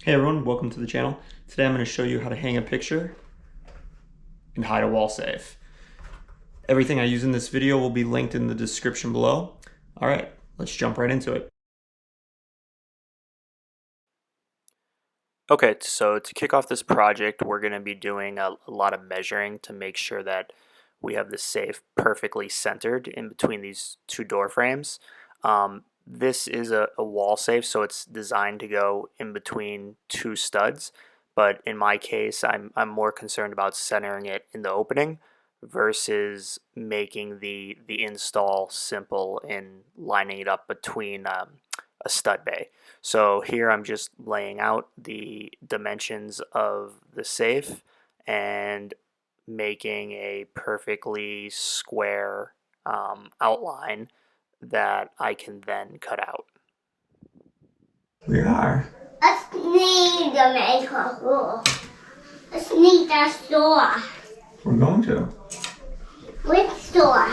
Hey everyone, welcome to the channel. Today I'm going to show you how to hang a picture and hide a wall safe. Everything I use in this video will be linked in the description below. Alright, let's jump right into it. Okay, so to kick off this project, we're going to be doing a lot of measuring to make sure that we have the safe perfectly centered in between these two door frames. This is a wall safe, so it's designed to go in between two studs, but in my case, I'm more concerned about centering it in the opening versus making the install simple in lining it up between a stud bay. So here I'm just laying out the dimensions of the safe and making a perfectly square outline that I can then cut out. We are. Let's need to make a rule. Let's need a store. We're going to. Which store?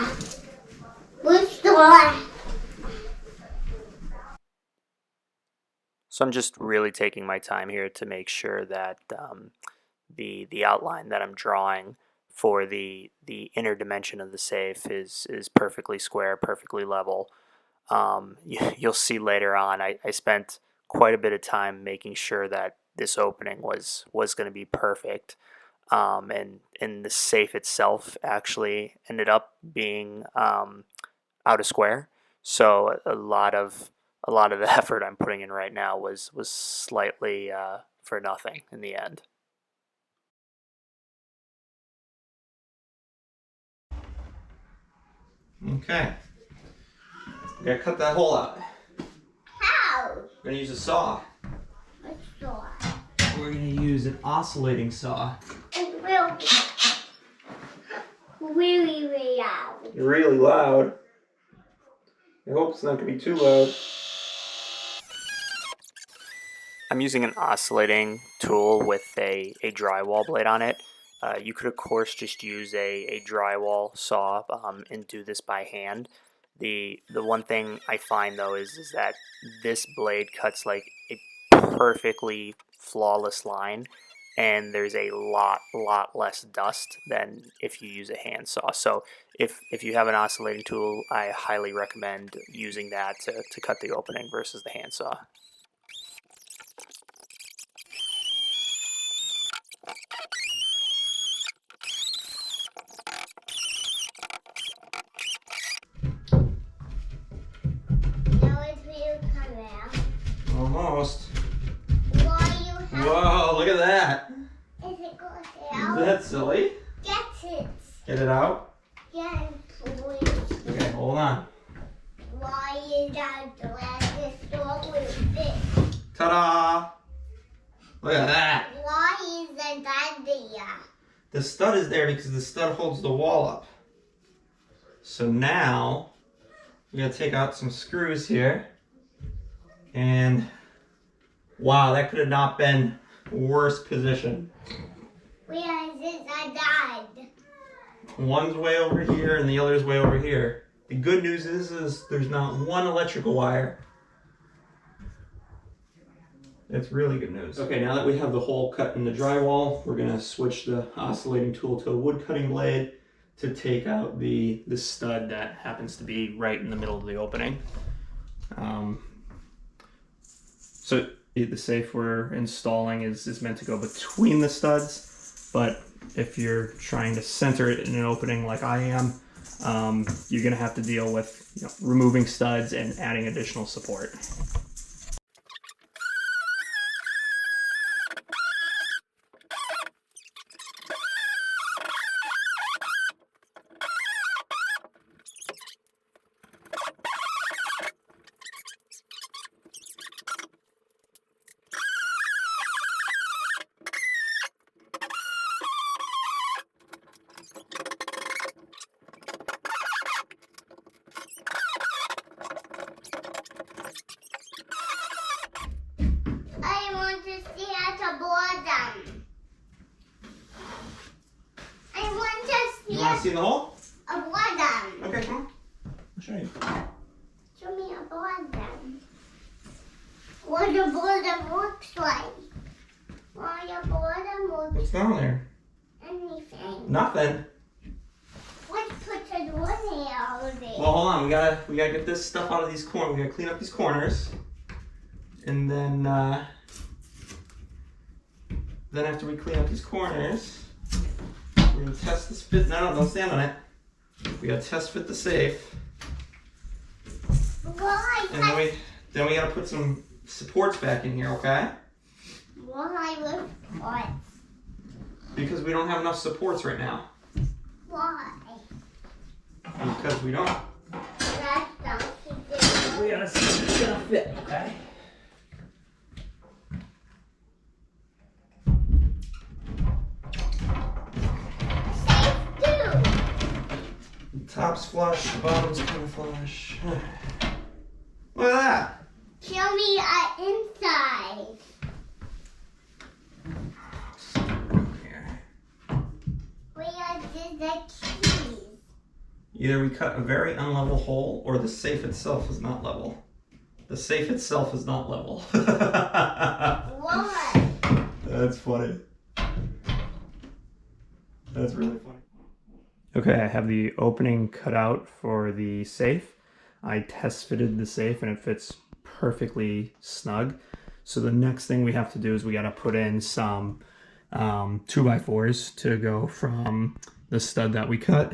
Which store? So I'm just really taking my time here to make sure that the outline that I'm drawing for the inner dimension of the safe is perfectly square, perfectly level. You'll see later on I spent quite a bit of time making sure that this opening was going to be perfect, and the safe itself actually ended up being out of square. So a lot of the effort I'm putting in right now was slightly for nothing in the end. Okay. We gotta cut that hole out. How? We're gonna use a saw. Which store? We're gonna use an oscillating saw. It's really loud. Really loud. I hope it's not gonna be too loud. I'm using an oscillating tool with a drywall blade on it. You could of course just use a drywall saw and do this by hand. The one thing I find though is that this blade cuts like a perfectly flawless line, and there's a lot less dust than if you use a handsaw. So if you have an oscillating tool, I highly recommend using that to cut the opening versus the handsaw. Now it's real camera. Almost. Why you have Whoa, look at that. Is it going Is out? that silly? Get it. Get it out? Get it, please. Okay, hold on. Why is that the this door will fit? Ta-da! Look at that. Why isn't that there? The stud is there because the stud holds the wall up. So now, we gotta take out some screws here. And wow, that could have not been worse position. Where is it? I died. One's way over here and the other's way over here. The good news is there's not one electrical wire. That's really good news. Okay, now that we have the hole cut in the drywall, we're gonna switch the oscillating tool to a wood cutting blade to take out the Stud that happens to be right in the middle of the opening. So the safe we're installing is meant to go between the studs, but if you're trying to center it in an opening like I am, you're going to have to deal with removing studs and adding additional support. I want to see at the bottom. I want to see You want to see the hole? a bottom. Okay, come on. I'll show you. Show me a bottom. What the bottom looks like. down there? Anything. Nothing. Let's put the door there already. Well, hold on. We gotta get this stuff out of these corners. We gotta clean up these corners, and then after we clean up these corners, we're gonna test this fit. No, don't stand on it. We gotta test fit the safe, Why? and then we gotta put some supports back in here, okay? Why with what? Because we don't have enough supports right now. Why? Because we don't. That's something to We gotta see if it's gonna fit, okay? The top's flush, the bottom's kind of flush. Look at that. Show me inside. Here. Where did the keys? Either we cut a very unlevel hole or the safe itself is not level. The safe itself is not level. What? That's funny. That's really funny. Okay, I have the opening cut out for the safe. I test fitted the safe and it fits perfectly snug. So the next thing we have to do is we got to put in some 2x4s to go from the stud that we cut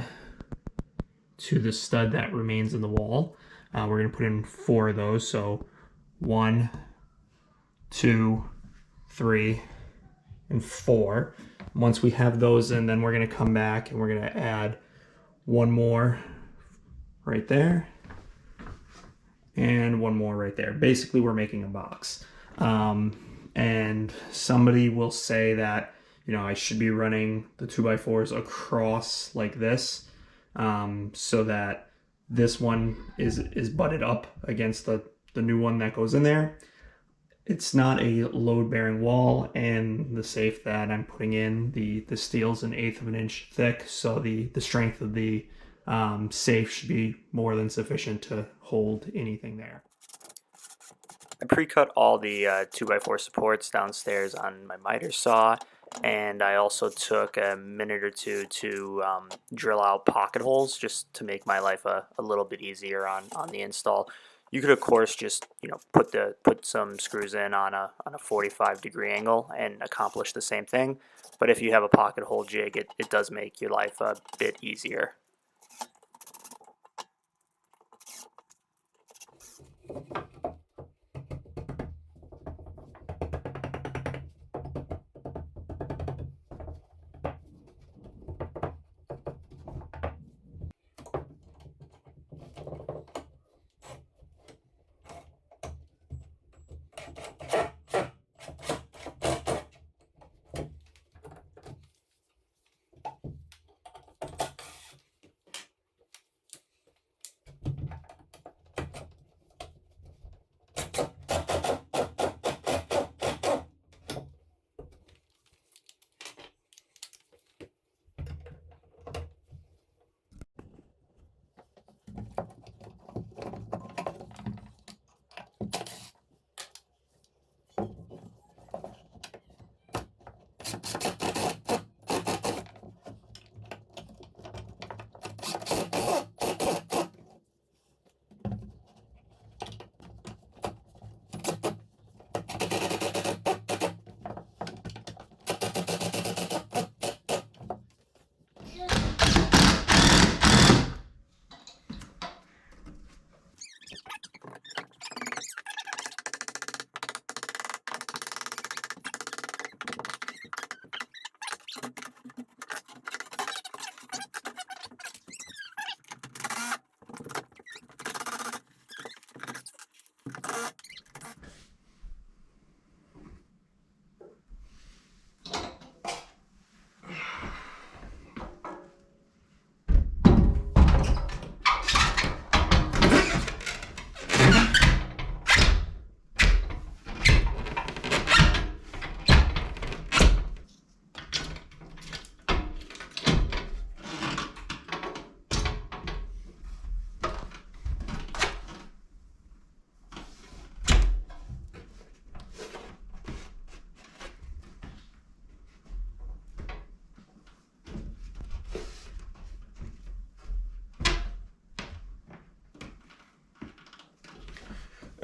to the stud that remains in the wall. We're going to put in 4 of those. So 1, 2, 3, and 4. Once we have those in, then we're going to come back and we're going to add 1 more right there and 1 more right there. Basically, we're making a box. And somebody will say that, you know, I should be running the 2x4s across like this, so that this one is butted up against the new one that goes in there. It's not a load-bearing wall, and the safe that I'm putting in, the steel's 1/8 of an inch thick, so the strength of the safe should be more than sufficient to hold anything there. I pre-cut all the 2x4 supports downstairs on my miter saw, and I also took a minute or two to drill out pocket holes just to make my life a little bit easier on the install. You could of course just, you know, put some screws in on a 45-degree angle and accomplish the same thing, but if you have a pocket hole jig, it does make your life a bit easier.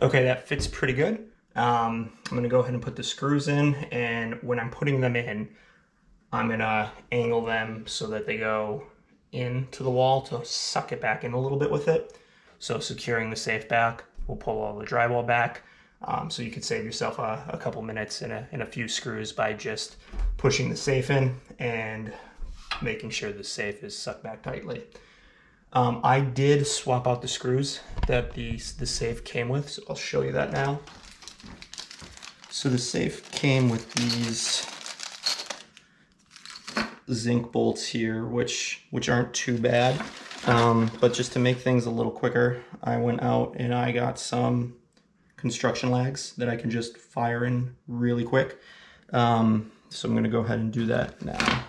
Okay, that fits pretty good. I'm gonna go ahead and put the screws in, and when I'm putting them in, I'm gonna angle them so that they go into the wall to suck it back in a little bit with it. So securing the safe back, we'll pull all the drywall back. So you could save yourself a couple minutes and a few screws by just pushing the safe in and making sure the safe is sucked back tightly. I did swap out the screws that the safe came with, so I'll show you that now. So the safe came with these zinc bolts here, which aren't too bad. But just to make things a little quicker, I went out and I got some construction lags that I can just fire in really quick. So I'm gonna go ahead and do that now.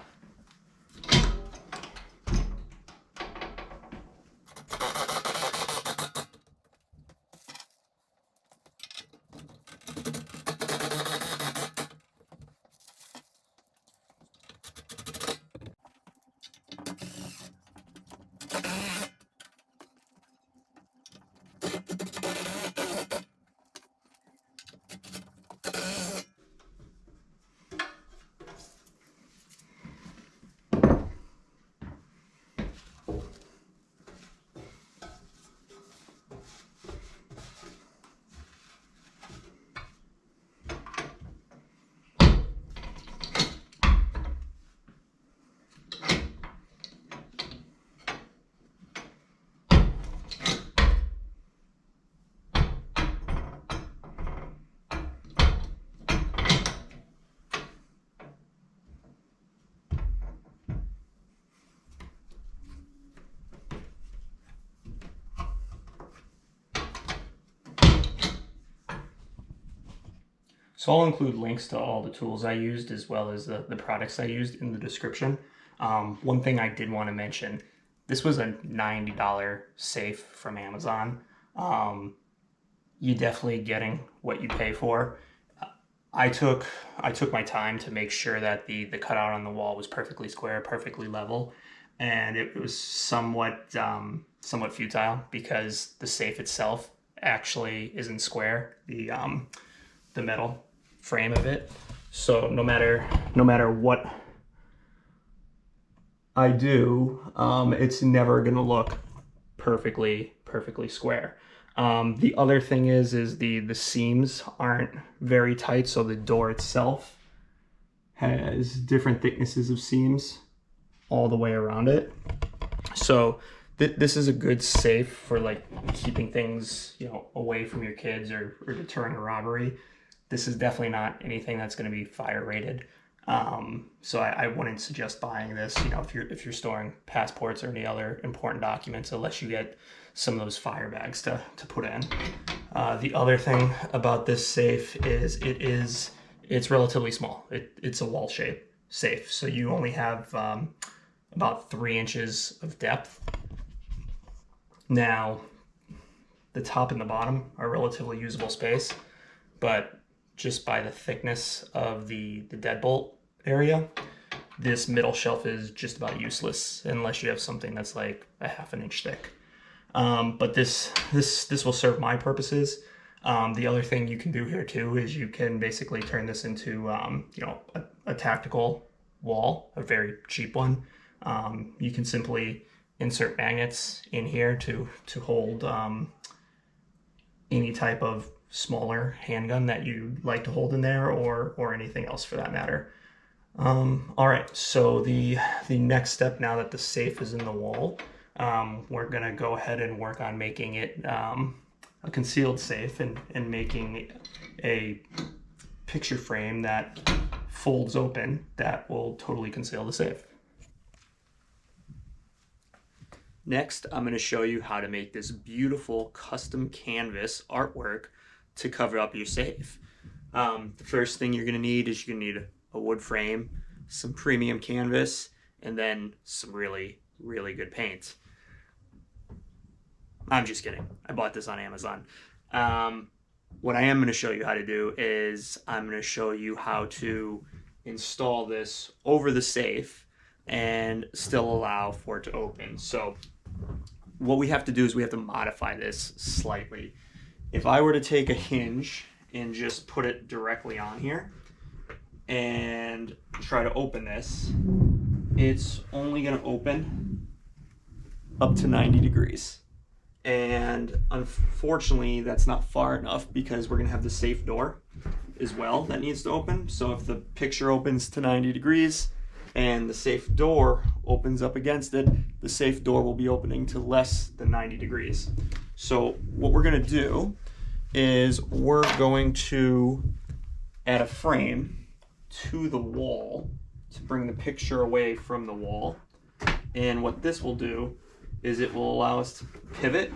So I'll include links to all the tools I used as well as the products I used in the description. One thing I did want to mention, this was a $90 safe from Amazon. You're definitely getting what you pay for. I took my time to make sure that the cutout on the wall was perfectly square, perfectly level, and it was somewhat futile because the safe itself actually isn't square. The metal frame of it. So no matter what I do, it's never gonna look perfectly square. The other thing is the seams aren't very tight, so the door itself has different thicknesses of seams all the way around it. So this is a good safe for like keeping things, you know, away from your kids or deterring a robbery. This is definitely not anything that's going to be fire rated. So I wouldn't suggest buying this, you know, if you're storing passports or any other important documents, unless you get some of those fire bags to put in. The other thing about this safe is it's relatively small. It's a wall shape safe, so you only have about 3 inches of depth. Now, the top and the bottom are relatively usable space, but just by the thickness of the deadbolt area, this middle shelf is just about useless unless you have something that's like a ½ an inch thick. But this will serve my purposes. The other thing you can do here too is you can basically turn this into you know, a tactical wall, a very cheap one. You can simply insert magnets in here to hold any type of smaller handgun that you like to hold in there, or anything else for that matter. All right, so the next step, now that the safe is in the wall, we're gonna go ahead and work on making it a concealed safe and making a picture frame that folds open that will totally conceal the safe. Next, I'm going to show you how to make this beautiful custom canvas artwork to cover up your safe. The first thing you're going to need is you're going to need a wood frame, some premium canvas, and then some really good paint. I'm just kidding. I bought this on Amazon. What I am going to show you how to do is I'm going to show you how to install this over the safe and still allow for it to open. So what we have to do is we have to modify this slightly. if I were to take a hinge and just put it directly on here and try to open this, it's only going to open up to 90 degrees. And unfortunately, that's not far enough because we're going to have the safe door as well that needs to open. So if the picture opens to 90 degrees and the safe door opens up against it, the safe door will be opening to less than 90 degrees. So what we're going to do is we're going to add a frame to the wall to bring the picture away from the wall. And what this will do is it will allow us to pivot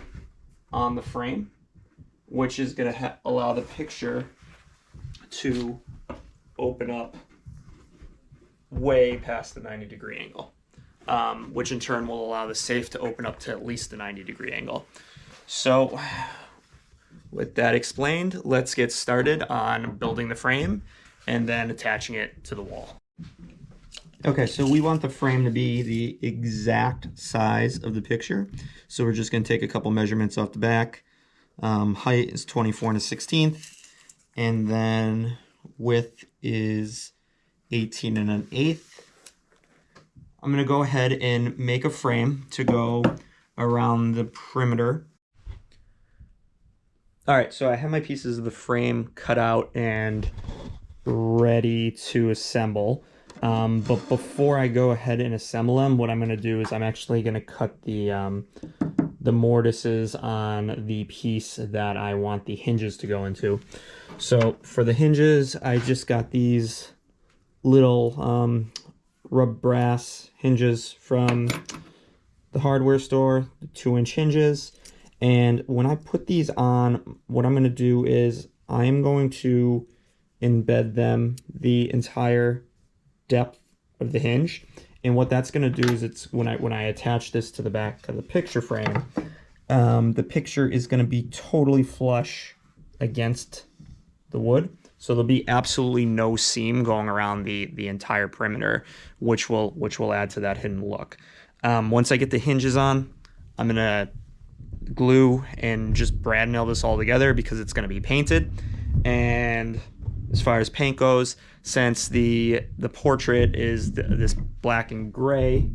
on the frame, which is going to allow the picture to open up way past the 90-degree angle, which in turn will allow the safe to open up to at least the 90-degree angle. So with that explained, let's get started on building the frame and then attaching it to the wall. Okay, so we want the frame to be the exact size of the picture. So we're just going to take a couple measurements off the back. Height is 24 1/16, and then width is 18 1/8. I'm going to go ahead and make a frame to go around the perimeter. All right, so I have my pieces of the frame cut out and ready to assemble. But before I go ahead and assemble them, what I'm going to do is I'm actually going to cut the mortises on the piece that I want the hinges to go into. So for the hinges, I just got these little rub brass hinges from the hardware store, the 2-inch hinges. And when I put these on, what I'm going to do is I am going to embed them the entire depth of the hinge. And what that's going to do is it's when I attach this to the back of the picture frame, the picture is going to be totally flush against the wood. So there'll be absolutely no seam going around the entire perimeter, which will add to that hidden look. Once I get the hinges on, I'm going to glue and just brad nail this all together because it's going to be painted. And as far as paint goes, since the portrait is this black and gray,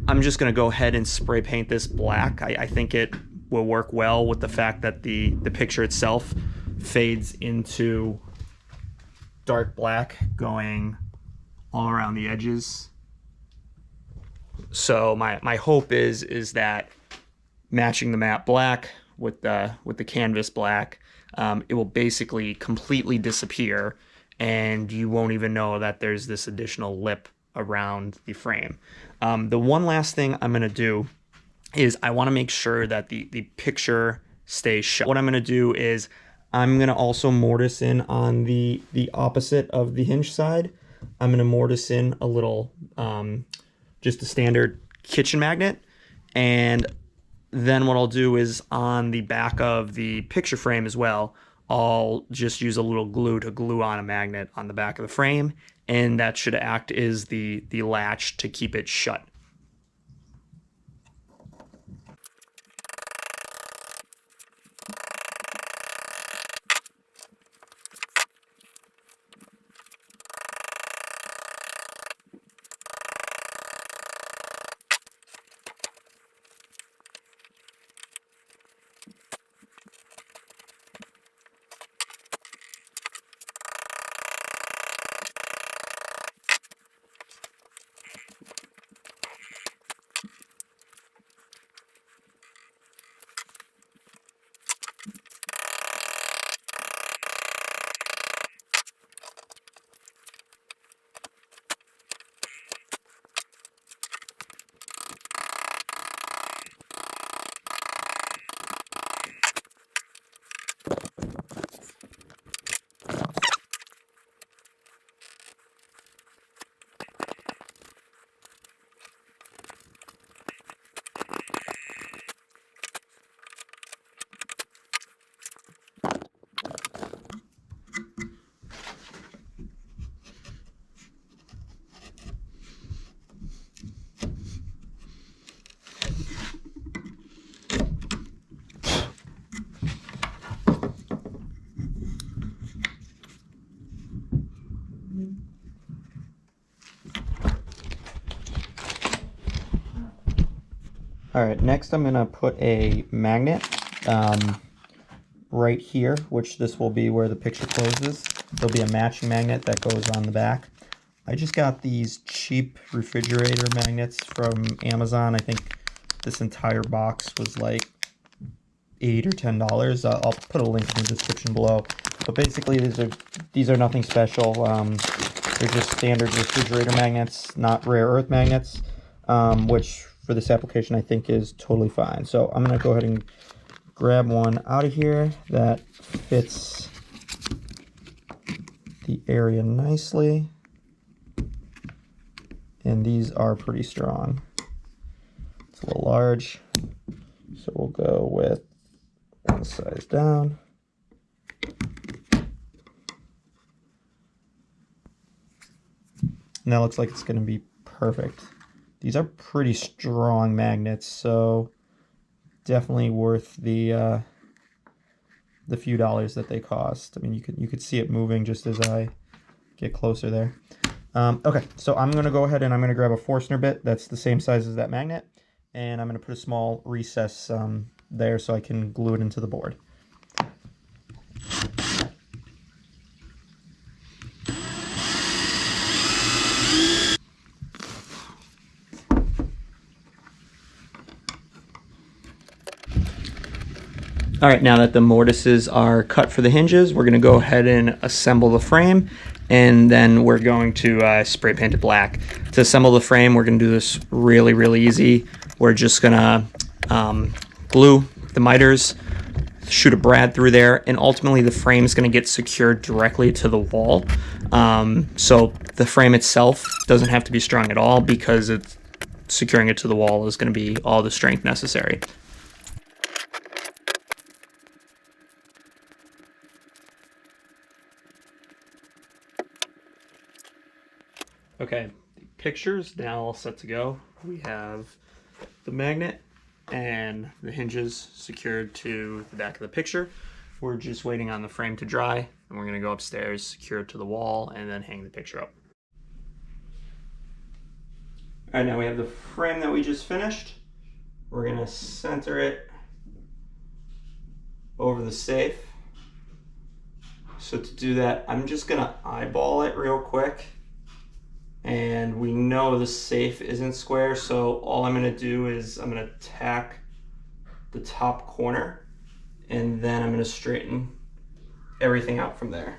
I'm just going to go ahead and spray paint this black. I think it will work well with the fact that the picture itself fades into dark black going all around the edges. So my hope is that matching the matte black with the canvas black, it will basically completely disappear and you won't even know that there's this additional lip around the frame. The one last thing I'm going to do is I want to make sure that the picture stays shut. What I'm going to do is I'm going to also mortise in on the opposite of the hinge side. I'm going to mortise in a little, just a standard kitchen magnet. And then what I'll do is on the back of the picture frame as well, I'll just use a little glue to glue on a magnet on the back of the frame, and that should act as the latch to keep it shut. Alright, next I'm going to put a magnet right here, which this will be where the picture closes. There'll be a matching magnet that goes on the back. I just got these cheap refrigerator magnets from Amazon. I think this entire box was like $8 or $10. I'll put a link in the description below. But basically, these are nothing special. They're just standard refrigerator magnets, not rare earth magnets, which for this application I think is totally fine. So I'm gonna go ahead and grab one out of here that fits the area nicely. And these are pretty strong. It's a little large, so we'll go with one size down. And that looks like it's going to be perfect. These are pretty strong magnets, so definitely worth the few dollars that they cost. I mean, you could see it moving just as I get closer there. Okay, so I'm going to go ahead and I'm going to grab a Forstner bit that's the same size as that magnet, and I'm going to put a small recess there so I can glue it into the board. Alright, now that the mortises are cut for the hinges, we're going to go ahead and assemble the frame, and then we're going to spray paint it black. To assemble the frame, we're going to do this really easy. We're just going to glue the miters, shoot a brad through there, and ultimately the frame is going to get secured directly to the wall. So the frame itself doesn't have to be strong at all, because it's securing it to the wall is going to be all the strength necessary. Okay, the picture's now all set to go. We have the magnet and the hinges secured to the back of the picture. We're just waiting on the frame to dry, and we're gonna go upstairs, secure it to the wall, and then hang the picture up. All right, now we have the frame that we just finished. We're gonna center it over the safe. So to do that, I'm just gonna eyeball it real quick. And we know the safe isn't square, so all I'm gonna do is I'm gonna tack the top corner, and then I'm gonna straighten everything out from there.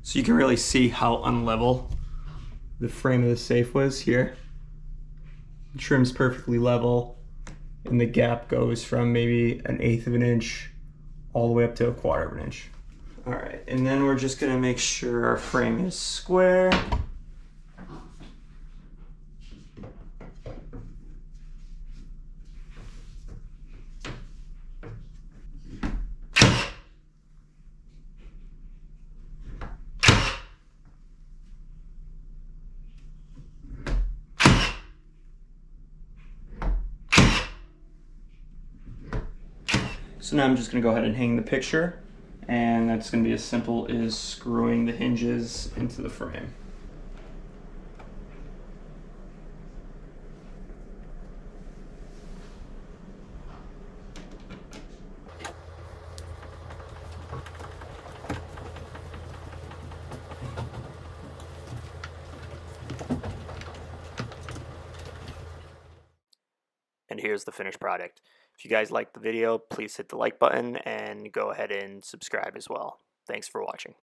So you can really see how unlevel the frame of the safe was here. The trim's perfectly level, and the gap goes from maybe 1/8 of an inch all the way up to 1/4 of an inch. All right, and then we're just gonna make sure our frame is square. So now I'm just going to go ahead and hang the picture, and that's going to be as simple as screwing the hinges into the frame. And here's the finished product. If you guys liked the video, please hit the like button and go ahead and subscribe as well. Thanks for watching.